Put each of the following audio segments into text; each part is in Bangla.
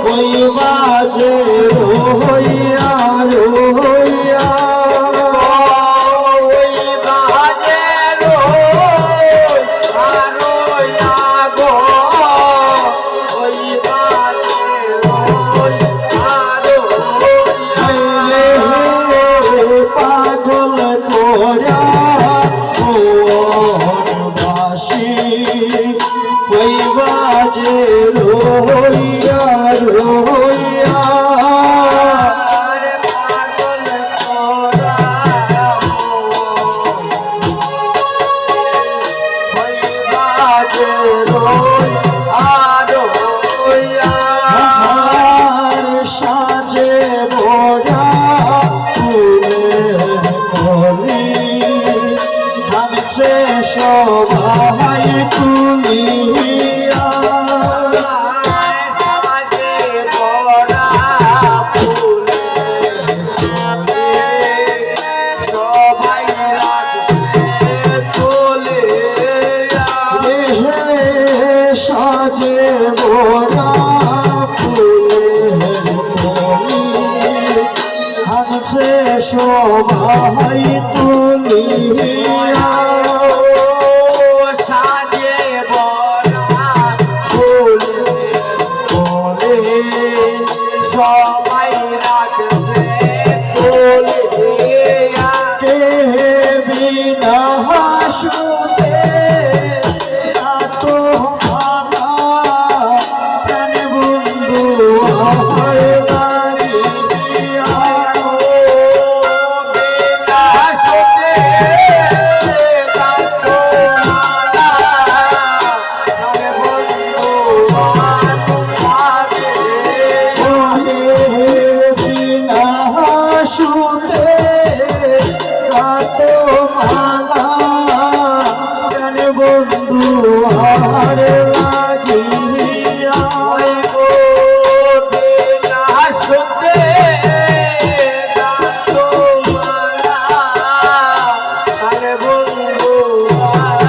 ওই বাজে রইয়া রইয়া ওই বাজে রইয়া রইয়া গো ওই বাজে রইয়া রইয়া পাগল কোরা বাসি ওই বাজে রইয়া রইয়া পাগল কোরা ওই বাজে রইয়া রইয়া সাজে ভরা সবাই তুলিয়া সাজে ভরা ফুলে সবাই রাখবে তুলিয়া সাজে ভরা ফুলে হানছে সবাই তুলিয়া সবাই রাখছে বলিয়া কে বিনা হাসুতে এত ভালা প্রাণ বন্ধু হয় দাঁড়িয়া বিনা হাসুতে এত ভালা প্রাণ বন্ধু শুতে কাত মালা জান বন্ধু আর লাগিয়া গো বিনা শুতে কাত মালা জান বন্ধু আর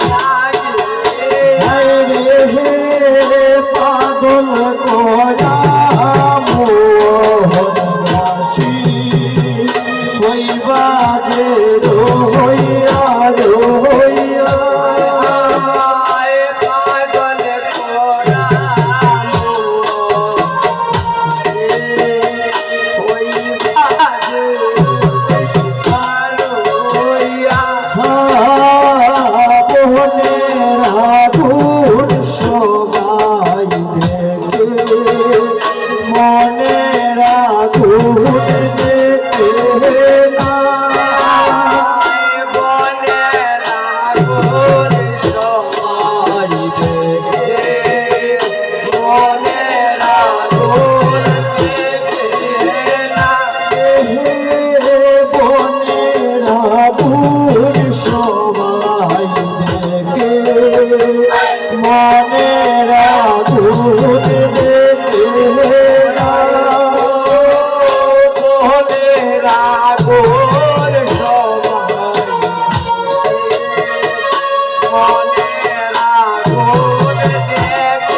লাগিয়া রে পাগল কোরা ওই বাজে রইয়া রইয়া পাগল কোরা ওই বাজে রইয়া বনের আগুন সবাই দেখে মনের আগুন দেখে মনেরা ধূত দেখে মনেরা গোর সবাই মনেরা গোর দেখে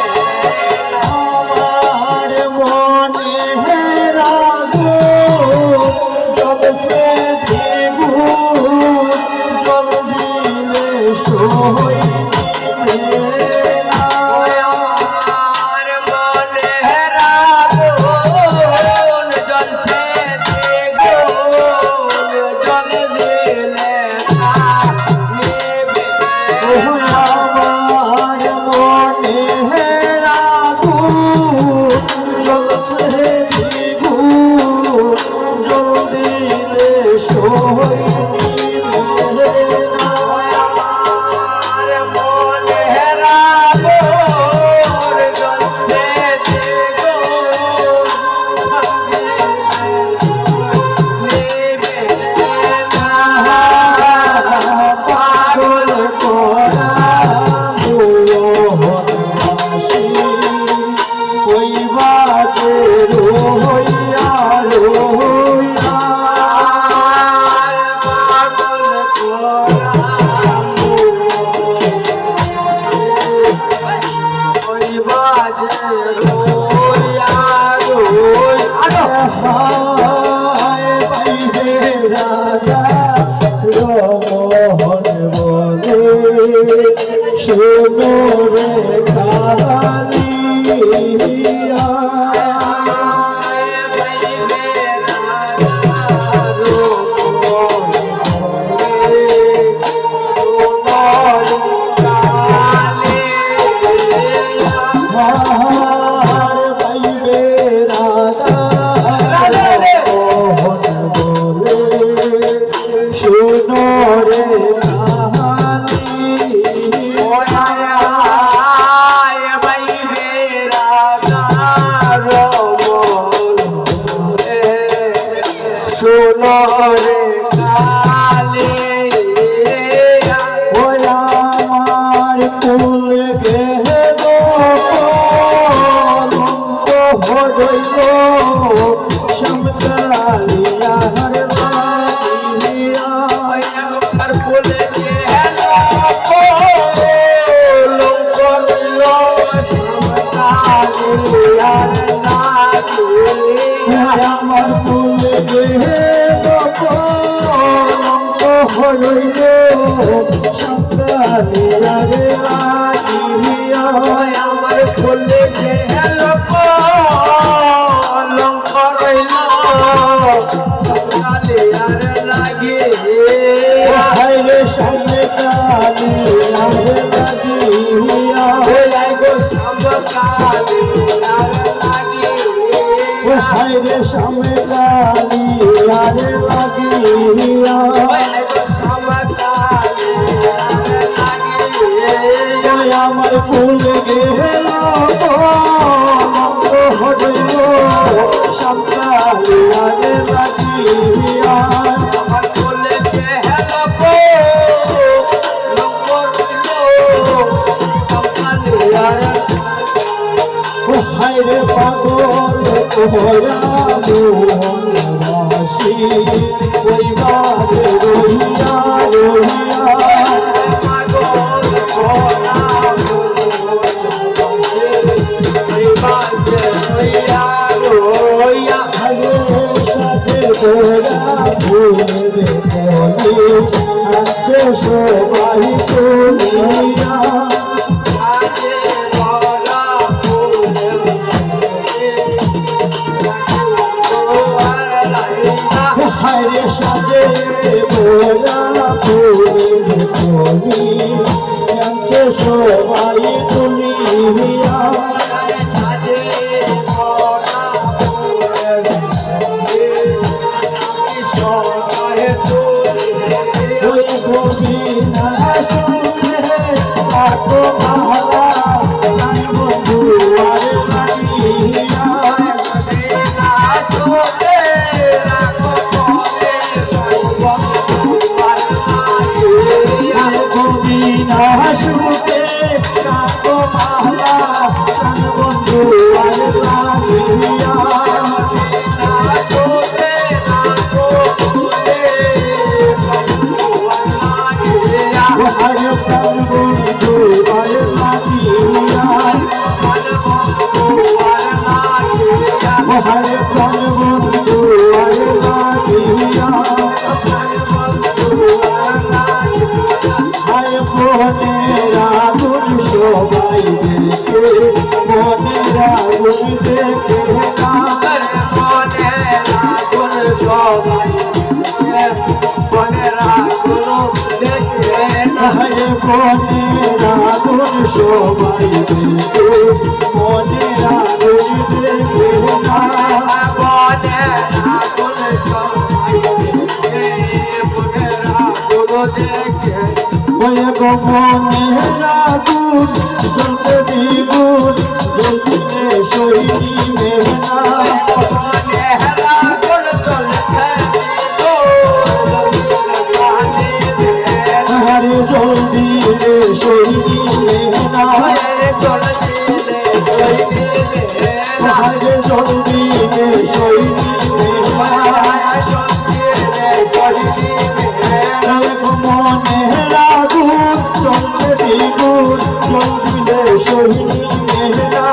শোনো রে কালিয়া আমার ফুল দেহে হইল সকালে লাগিয়া আমার ফুল দেহে লঙ্ক রইল সকালে লাগিয়া হাইরে সামনে কালে লাগিয়া গো সকালে হাইরে সামনে কালিয়ারে লাগিয়া আমার ফুল গেল হইল সকালিয়ারে লাগিয়া আমার ফুল গেল সকালিয়ারে হাইরে পাগল তোরা মোহনবাসী ওই বারে রইয়া রইয়া পাগল তোরা ওই বারে রইয়া রইয়া হাইরে সাথে তোরা ভুলবে বলি আজ সবাই তুলিয়া হাইরে সাজে বোরা ফুলের কলি জানছে সবাই তুলিয়া সাজে বোরা ফুলের কলি সবাই তুলিয়া ওই গোবিনা শুনে আতো মালা নাই বন্ধু আর লাগিয়া শুতে কাকো মালা কান বন্ধু আর লাগিয়া শুতে কাকো শুতে হায় প্রাণ বন্ধু আর লাগিয়া হায় প্রাণ বন্ধু আর লাগিয়া মনের আগুন সবাই দেখে মনের আগুন দেখে মনের আগুন সবাই মনের আগুন দেখে মনের আগুন সবাই দেখে মনের আগুন দেখে মনের আগুন সবাই দেখে মনের আগুন দেখে ওই গো মনের আগুন জ্বলতে দ্বিগুণ জ্বলতে শৈলী মেঘনা মনের আগুন জ্বলতে আরে জলদি রে শৈলী মেঘনা জলদি রে শৈলী মেঘনা আরে জলদি রে শৈলী মেঘনা জলদি রে শৈলী মেঘনা মনের আগুন চলছে দ্বিগুণ চলবে শহীদ মেহরা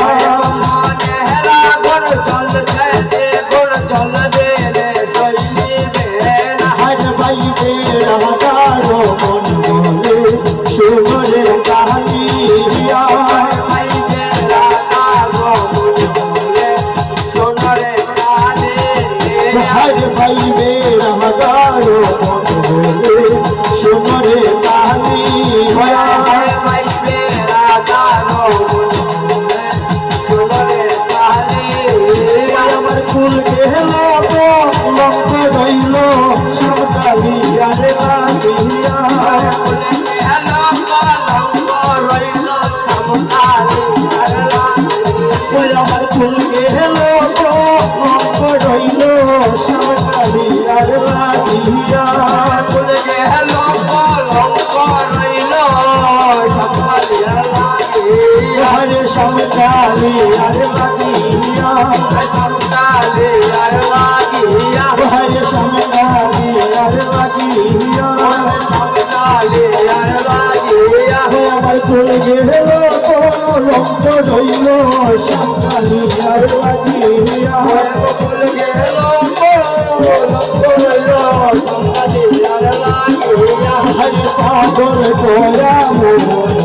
শ্যামকালী আর লাগিয়া ফুল গেল শ্যামকালী আর লাগিয়া পাগল করা মন